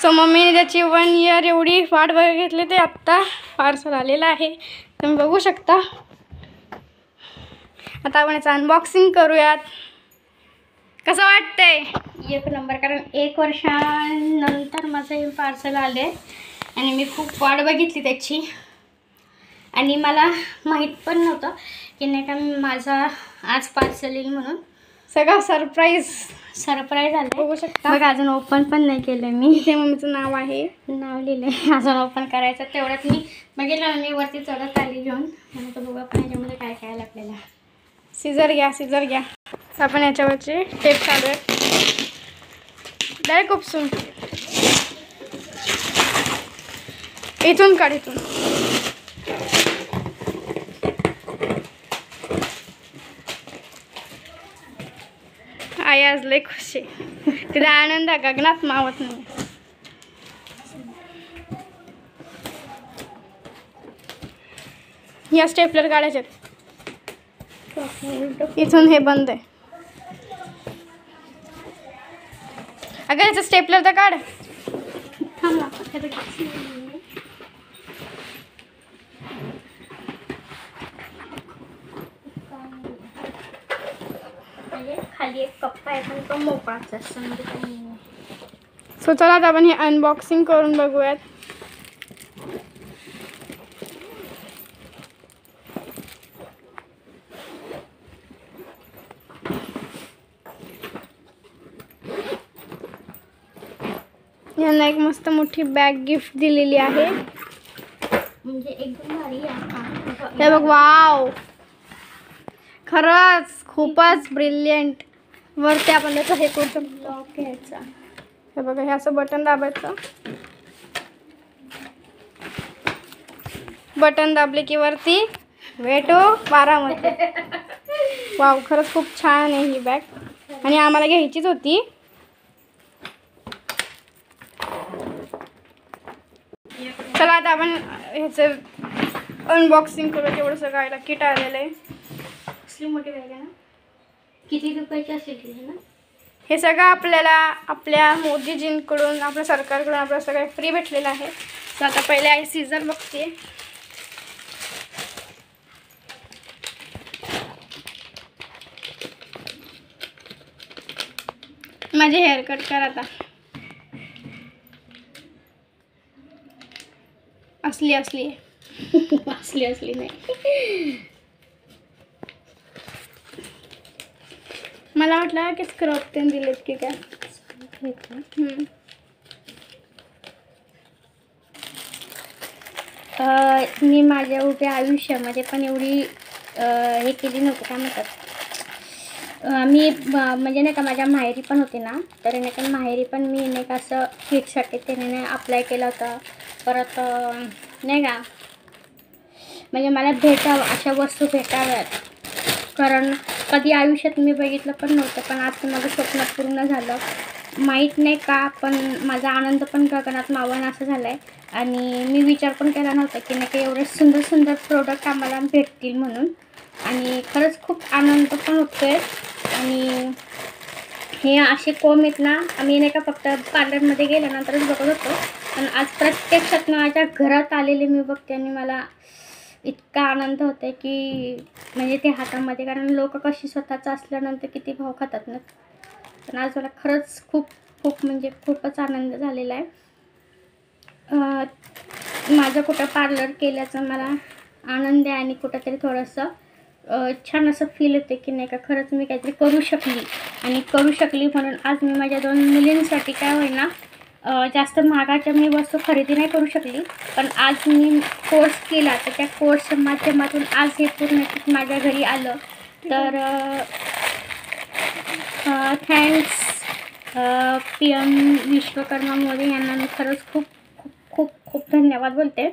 So मम्मीने त्याची 1 year एवढी वाट बघितली ते आत्ता पार्सल आलेलं आहे, तुम्ही बघू शकता. आता आपण याचं अनबॉक्सिंग करूयात. कसं वाटतंय? 1 नंबर. कारण 1 वर्षानंतर माझं हे पार्सल आले आणि मी खूप वाट बघितली त्याची. आणि मला माहीत पण नव्हतं की नाही का माझा आज पार्सल येईल म्हणून. सगळं सरप्राईज झालं. बघू शकता. बघा अजून ओपन पण नाही केलं मी. इथे मम्मीचं नाव आहे, नाव लिहिलं आहे. अजून ओपन करायचं. तेवढ्यात मी बघितलं मी वरती चढत आली घेऊन. आणि तो बघा आपण ह्याच्यामध्ये काय काय आपल्याला. सिझर घ्या. आपण याच्यावरचे टेप चालू आहे. डायरेक्ट उपसून इथून काढ. इथून आई आज लय खुश आहे. तिला आनंद गगनात मावत नाही. या स्टेपलर काढायचे. इथून हे बंद आहे. अगं याचं स्टेपलर तर काढ. खाली एक कप्पा आहे पण तो मोकळाच असतो. सो चला आता आपण हे अनबॉक्सिंग करून बघूयात. यांना एक मस्त मोठी बॅग गिफ्ट दिलेली आहे. म्हणजे एकदम भारी आहे. हे बघ, वाव, खरंच खूपच ब्रिलियंट. वरती आपण त्याचं हे करू शकतो, लॉक घ्यायचा. हे बघा, हे असं बटन दाबायचं. बटन दाबले की वरती भेटो 12 मध्ये. वाव, खरंच खूप छान आहे ही बॅग आणि आम्हाला घ्यायचीच होती. चला आता आपण ह्याचं अनबॉक्सिंग करू. तेवढं सगळं किट आलेलं आहे. कसली मोठी बॅग आहे ना. किती रुपयाची असेल ना. हे सगळं आपल्याला आपल्या मोदीजींकडून, आपल्या सरकारकडून आपल्याला सगळं फ्री भेटलेलं आहे. तर आता पहिले आई सीझर बघते. माझे हेअर कट कर आता. असली असली नाही. मला वाटलं की स्क्रब तेन दिलेत की काय. मी माझ्या उभ्या आयुष्यामध्ये पण एवढी हे केली नव्हती. काय म्हणतात, मी म्हणजे नाही का माझ्या माहेरी पण होते ना, तर नाही का माहेरी पण मी नाही का असं किटसाठी त्याने अप्लाय केला होता. परत नाही का म्हणजे मला भेटावं अशा वस्तू भेटाव्यात. कारण कधी आयुष्यात मी बघितलं पण नव्हतं, पण आज माझं स्वप्न पूर्ण झालं. माहीत नाही का, पण माझा आनंद पण गगनात मावण असं झालं आहे. आणि मी विचार पण केला नव्हता की नाही का एवढे सुंदर सुंदर प्रोडक्ट आम्हाला भेटतील म्हणून. आणि खरंच खूप आनंद पण होतो आहे. आणि हे असे कोंब आहेत ना, आम्ही नाही का फक्त पार्लरमध्ये गेल्यानंतरच बघत होतो, पण आज प्रत्यक्षात माझ्या घरात आलेले मी बघते आणि मला इतका आनंद होतो आहे की म्हणजे ते हातामध्ये. कारण लोक कशी स्वतःचं असल्यानंतर किती भाव खातात ना. पण आज मला खरंच खूप म्हणजे खूपच आनंद झालेला आहे. माझं कुठं पार्लर केल्याचं मला आनंद आहे आणि कुठंतरी थोडंसं छान असं फील होते की नाही का खरंच मी काहीतरी करू शकली म्हणून आज मी माझ्या 2 मुलींसाठी काय होईना जास्त महागाच्या मी वस्तू खरेदी नाही करू शकली. पण आज मी कोर्स केला, तर त्या कोर्सच्या माध्यमातून आज हे पूर्ण माझ्या घरी आलं. तर थँक्स PM विश्वकर्मा मोदी यांना मी खरंच खूप धन्यवाद बोलते.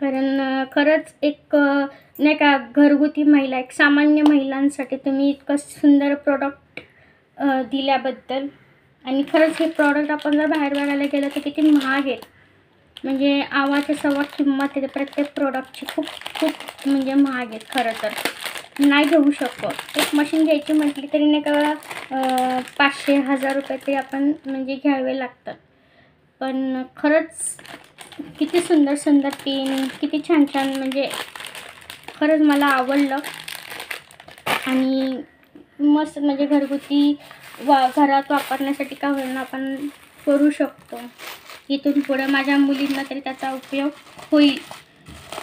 कारण खरंच एक नाही का घरगुती महिला, एक सामान्य महिलांसाठी तुम्ही इतकं सुंदर प्रोडक्ट दिल्याबद्दल. आणि खरंच हे प्रॉडक्ट आपण जर बाहेर बघायला गेलं तर किती महाग आहे. म्हणजे आवाच्या सव्वा किंमत आहे प्रत्येक प्रोडक्टची. खूप म्हणजे महाग आहेत खरं तर. नाही घेऊ शकत. एक मशीन घ्यायची म्हटली तरी नाही का 500-1000 रुपये तरी आपण म्हणजे घ्यावे लागतात. पण खरंच किती सुंदर सुंदर पेन, किती छान छान, म्हणजे खरंच मला आवडलं. आणि मस्त म्हणजे घरगुती घरात वापरण्यासाठी का होईना आपण करू शकतो. इथून पुढे माझ्या मुलींना तरी त्याचा उपयोग होईल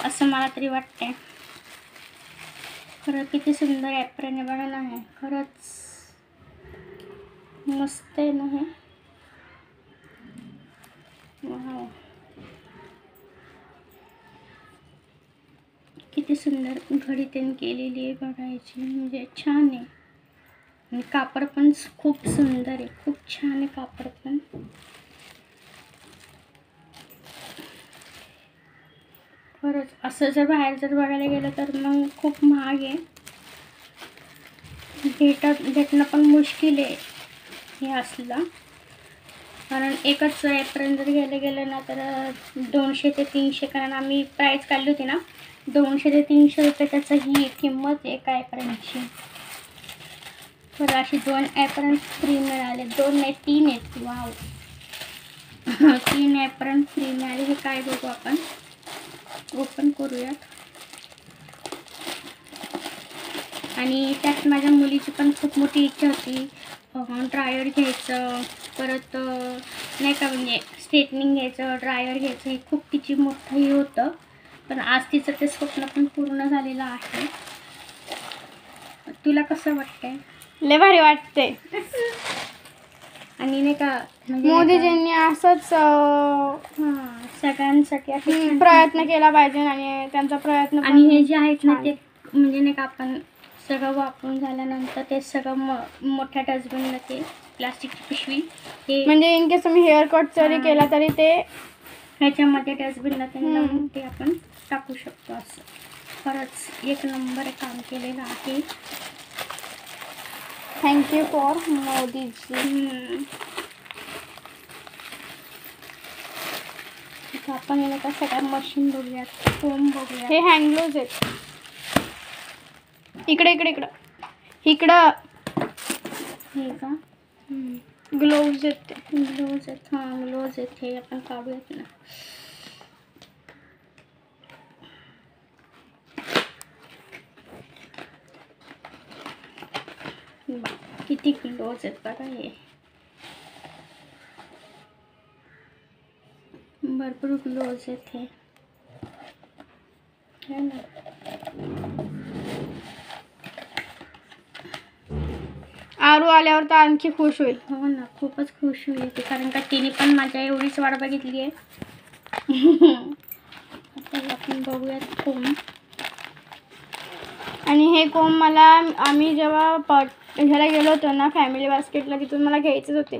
असं मला तरी वाटते. खरं किती सुंदर ॲप्रन आहे बघा ना, हे खरंच मस्त आहे ना हे. वाव, किती सुंदर घडी त्यांनी केलेली आहे बघायची, म्हणजे छान आहे. आणि कापड पण खूप सुंदर आहे, खूप छान आहे कापड पण. खरंच असं जर बाहेर जर बघायला गेलं तर मग खूप महाग आहे, भेटणं पण मुश्किल आहे हे असलं. कारण एकच ॲप्रन जर घ्यायला गेलं ना तर 200 ते 300, कारण आम्ही प्राईस काढली होती ना 200 ते 300 रुपये त्याचं ही किंमत एका ॲप्रनची. तर अशी 2 ॲप्रन फ्री मिळाले, 2 नाही 3 आहेत. वाव 3 ॲप्रन फ्री मिळाले. हे काय बघू आपण, ओपन करूयात. आणि त्यात माझ्या मुलीची पण खूप मोठी इच्छा होती ड्रायर घ्यायचं, परत नाही का म्हणजे स्ट्रेटनिंग घ्यायचं, ड्रायर घ्यायचं, हे खूप तिची मोठं हे होतं. पण आज तिचं ते स्वप्न पण पूर्ण झालेलं आहे. तुला कसं वाटतंय? लय भारी वाटते. आणि नाही का म्हणजे मोदीजींनी असंच सगळ्यांसाठी असं प्रयत्न केला पाहिजे आणि त्यांचा प्रयत्न आणि हे जे आहेत ना ते म्हणजे नाही का आपण सगळं वापरून झाल्यानंतर ते सगळं मोठ्या डस्टबिनला ते प्लास्टिकची पिशवी हे म्हणजे इन केस तुम्ही हेअर कट जरी केला तरी ते ह्याच्यामध्ये डस्टबिनला ते लावून ते आपण टाकू शकतो. असं खरंच एक नंबर काम केलेलं आहे. Thank you for Modiji. आपण याला का सगळ्या मशीन बघूयात, फोम बघूया. हे हँड ग्लोव्ज आहेत. इकडे इकडे इकडं इकडं हे का ग्लोव्ज आहेत ते. ग्लोव्ज आहेत. हां ग्लोव्ज आहेत, हे आपण काढूयात ना. किती ग्लोव्ज आहेत बघा, हे भरपूर ग्लोव्ज आहेत हे ना. आरू आल्यावर तर आणखी खुश होईल. हो ना, खूपच खुश होईल ती, कारण का तिने पण माझ्या एवढीच वाट बघितली आहे. आता आपण बघूयात कोम. आणि हे कोम मला आम्ही जेव्हा ह्याला गेलो होतो ना फॅमिली बास्केटला, तिथून मला घ्यायचेच होते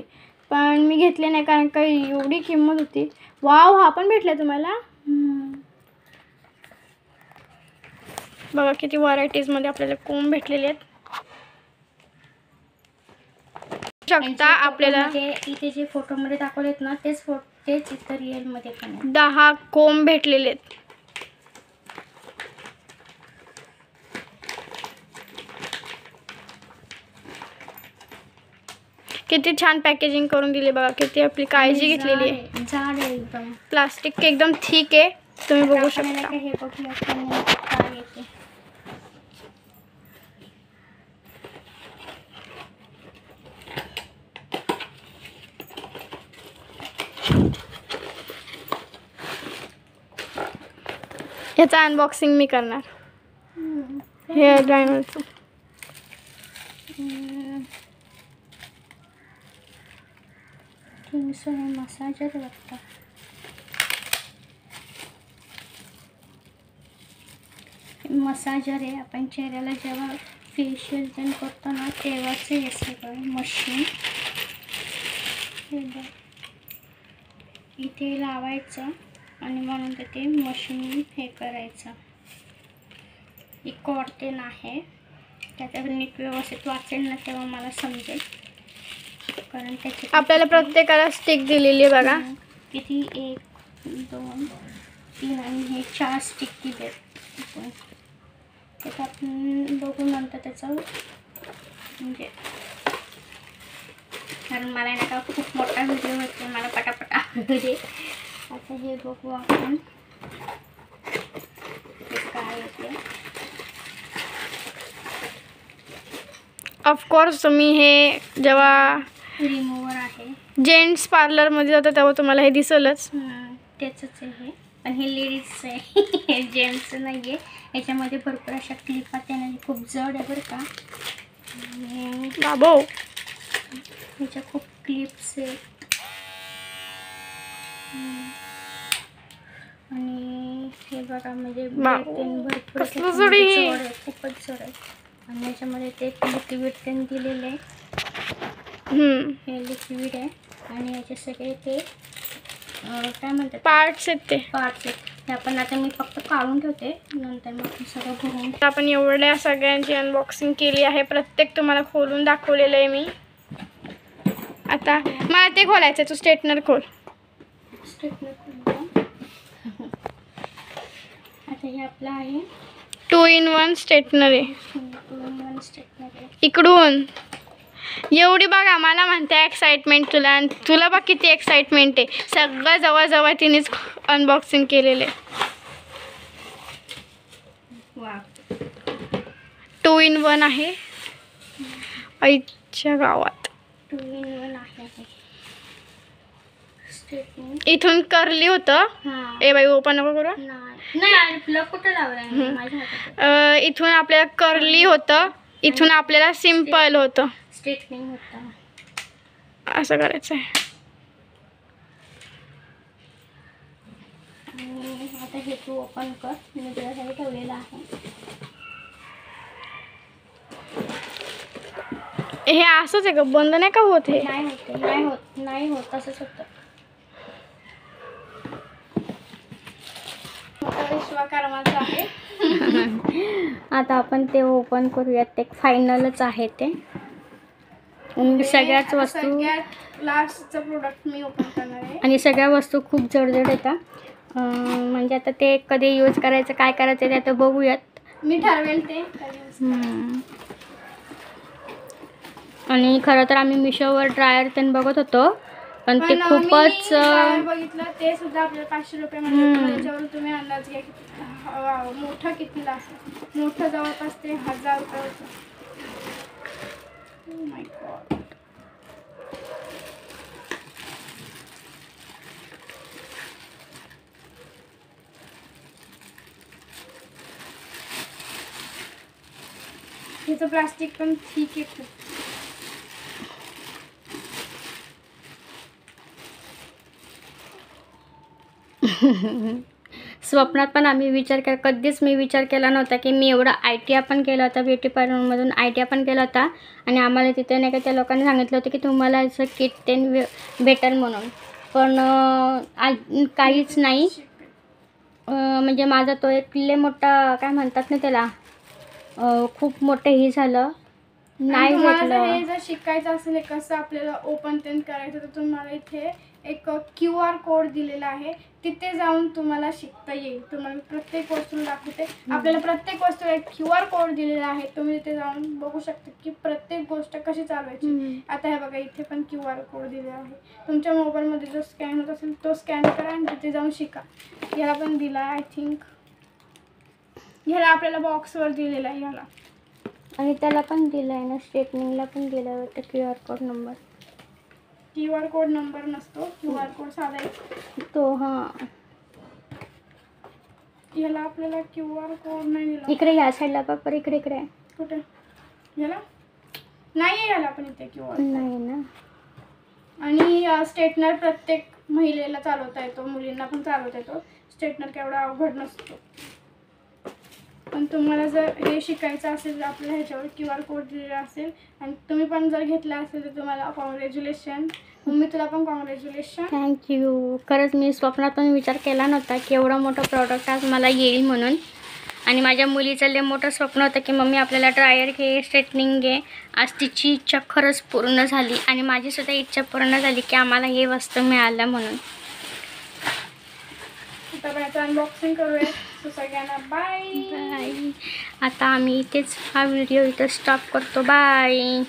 पण मी घेतले नाही कारण का एवढी किंमत होती. वाव, हा पण भेटला तुम्हाला. बघा किती व्हरायटीजमध्ये आपल्याला कोम भेटलेले आहेत. शकता आपल्याला इथे जे फोटोमध्ये दाखवलेत ना तेच इथं रिअलमध्ये पण 10 कोम भेटलेले आहेत. किती छान पॅकेजिंग करून दिली बघा, किती आपली काळजी घेतलेली आहे. जाड आहे एकदम, प्लास्टिक एकदम ठीक आहे, तुम्ही बघू शकता. हे बघूया काय येते. ह्याचं अनबॉक्सिंग मी करणार. हेअर ड्रायरचं मसाजर वाटतं. मसाजर आहे, आपण चेहऱ्याला जेव्हा फेशियल पण करतो ना तेव्हाच हे सगळं मशीन इथे लावायचं आणि म्हणून ते मशीन हे करायचं. एक कॉर्टेन आहे, त्याच्यावर नीट व्यवस्थित वाचेल ना तेव्हा मला समजेल, कारण त्याची आपल्याला प्रत्येकाला स्टिक दिलेली आहे बघा. किती 1 2 3 आणि हे 4 स्टिक दिले. ते तर आपण बघू नंतर त्याचं, म्हणजे कारण मला नाही का खूप मोठा व्हिडिओ होते, मला पटापटा आवडते. आता हे बघू आपण काय येते. ऑफकोर्स तुम्ही हे जेव्हा रिमूव्हर आहे, जेंट्स पार्लरमध्ये जातं तेव्हा तुम्हाला हे दिसलंच. त्याचंच आहे हे, पण हे लेडीजचं आहे जेंट्सचं नाही आहे. याच्यामध्ये भरपूर अशा क्लिपा त्याने खूप जड आहे बरं का. आणि बाबो, ह्याच्या खूप क्लिप्स आहेत. आणि हे बघा म्हणजे भरपूर कसलं जड आहे हे? जड आहे, खूपच जड आहे. आणि याच्यामध्ये ते लिक्विड त्यांनी दिलेलं आहे. हे लिक्विड आहे आणि याचे सगळे ते काय म्हणतात पार्ट्स आहेत ते. पार्ट्स आहेत. ते आपण आता मी फक्त काढून ठेवते, नंतर मग ते सगळं भरून. आपण एवढ्या सगळ्यांची अनबॉक्सिंग केली आहे. प्रत्येक तुम्हाला खोलून दाखवलेलं आहे मी. आता मला ते खोलायचं आहे, तू स्ट्रेटनर खोल. स्ट्रेटनर खोलूया. आता हे आपलं आहे 2-in-1 स्ट्रेटनर आहे. 2-in-1 स्ट्रेटनर आहे. इकडून एवढी बघा, मला म्हणते एक्साइटमेंट तुला, आणि तुला बघ किती एक्साइटमेंट आहे. सगळं जवळ तिनेच अनबॉक्सिंग केलेलं आहे. वा, 2-in-1 आहे. आईच्या गावात 2-in-1 आहे. स्ट्रेटनिंग इथून करली होतं. हां, ए बाई, ओपन नको करू. नाही प्लग कुठं लावलाय माझ्या हातात. इथून आपल्याला करली होतं, इथून आपल्याला सिम्पल होतं. स्ट्रेटनिंग होतं. असं करायचं आहे. आणि आता हे तू ओपन कर, मी तुझ्यासाठी ठेवलेलं आहे. हे असंच आहे का, बंद नाही का होत हे? नाही होते, नाही होत तसंच होतं. विश्वकर्माचं आहे. आता आपण ते ओपन करूयात. ते फायनलच आहे ते. आणि सगळ्याच वस्तू, लास्टचं प्रोडक्ट मी ओपन करणार आहे. आणि सगळ्या वस्तू खूप जडजड येतात. म्हणजे आता ते कधी यूज करायचं, काय करायचं ते आता बघूयात. मी ठरवेल ते. आणि खरं तर आम्ही मिशोवर ड्रायर पण बघत होतो, पण ते खूपच बघितलं ते सुद्धा आपल्याला 500 रुपये म्हणजे. त्याच्यावर तुम्ही अंदाज घ्या किती मोठं कितीला असेल. मोठं जवळपास ते 1000 रुपये होतं. Oh my God. ह्याचं प्लास्टिक पण ठीक आहे खूप. स्वप्नात पण आम्ही विचार केला, कधीच मी विचार केला नव्हता की मी एवढा ITI पण केला होता, ब्युटी पार्लरमधून ITI पण केला होता. आणि आम्हाला तिथे नाही का त्या लोकांनी सांगितलं होतं की तुम्हाला असं किट ते भेटेल म्हणून, पण काहीच नाही. म्हणजे माझा तो एक लय मोठा काय म्हणतात ना त्याला, खूप मोठं हे झालं, नाही भेटलं. हे जर शिकायचं असेल कसं आपल्याला ओपन तेन करायचं, तर तुम्हाला इथे एक QR कोड दिलेला आहे. तिथे जाऊन तुम्हाला शिकता येईल. तुम्हाला प्रत्येक वस्तू दाखवते. आपल्याला प्रत्येक वस्तूला एक QR कोड दिलेला आहे. तुम्ही तिथे जाऊन बघू शकता की प्रत्येक गोष्ट कशी चालवायची. आता हे बघा, इथे पण QR कोड दिलेला आहे. तुमच्या मोबाईलमध्ये जो स्कॅन होत असेल तो स्कॅन करा आणि तिथे जाऊन शिका. ह्याला पण दिला आय थिंक. ह्याला आपल्याला बॉक्सवर दिलेला आहे ह्याला. आणि त्याला पण दिलं आहे ना, स्ट्रेटनिंगला पण दिलं होतं QR code number. QR code number नसतो, QR कोड साधा आहे तो. हां, ह्याला आपल्याला QR कोड नाही दिला. इकडे ह्या साईडला बघ, इकडे इकडे कुठे ह्याला नाही आहे. ह्याला पण इथे QR नाही ना. आणि स्ट्रेटनर प्रत्येक महिलेला चालवता येतो, मुलींना पण चालवता येतो. स्ट्रेटनर केवढा अवघड नसतो. पण तुम्हाला जर हे शिकायचं असेल, आपल्याला ह्याच्यावर QR कोड दिलेला असेल आणि तुम्ही पण जर घेतला असेल तर तुम्हाला कॉंग्रॅच्युलेशन. मम्मी तुला पण कॉंग्रॅच्युलेशन. थँक्यू. खरंच मी स्वप्नात पण विचार केला नव्हता की एवढं मोठं प्रॉडक्ट आज मला येईल म्हणून. आणि माझ्या मुलीचं लय मोठं स्वप्न होतं की मम्मी आपल्याला ड्रायर घे, स्ट्रेटनिंग घे. आज तिची इच्छा खरंच पूर्ण झाली आणि माझीसुद्धा इच्छा पूर्ण झाली की आम्हाला हे वस्तू मिळालं म्हणून. आता आपण याचं अनबॉक्सिंग करूया. सो सगळ्यांना बाय. बाय. आता आम्ही इथेच हा व्हिडिओ इथं स्टॉप करतो. बाय.